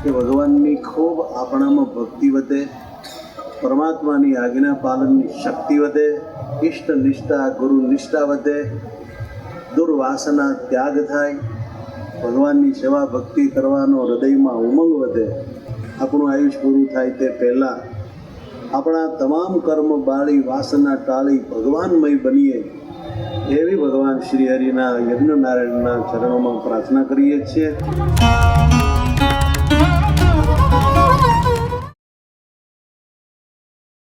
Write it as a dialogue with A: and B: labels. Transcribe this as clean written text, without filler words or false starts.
A: કે ભગવાનની ખૂબ આપણામાં ભક્તિ વધે, પરમાત્માની આજ્ઞા પાલનની શક્તિ વધે, ઇષ્ટ નિષ્ઠા ગુરુ નિષ્ઠા વધે, દુર્વાસના ત્યાગ થાય, ભગવાનની સેવા ભક્તિ કરવાનો હૃદયમાં ઉમંગ વધે. આપણું આયુષ્ય પૂરું થાય તે પહેલાં આપણા તમામ કર્મ બાળી વાસના ટાળી ભગવાનમય બનીએ એવી ભગવાન શ્રી હરિના યજ્ઞ નારાયણના ચરણોમાં પ્રાર્થના કરીએ છીએ.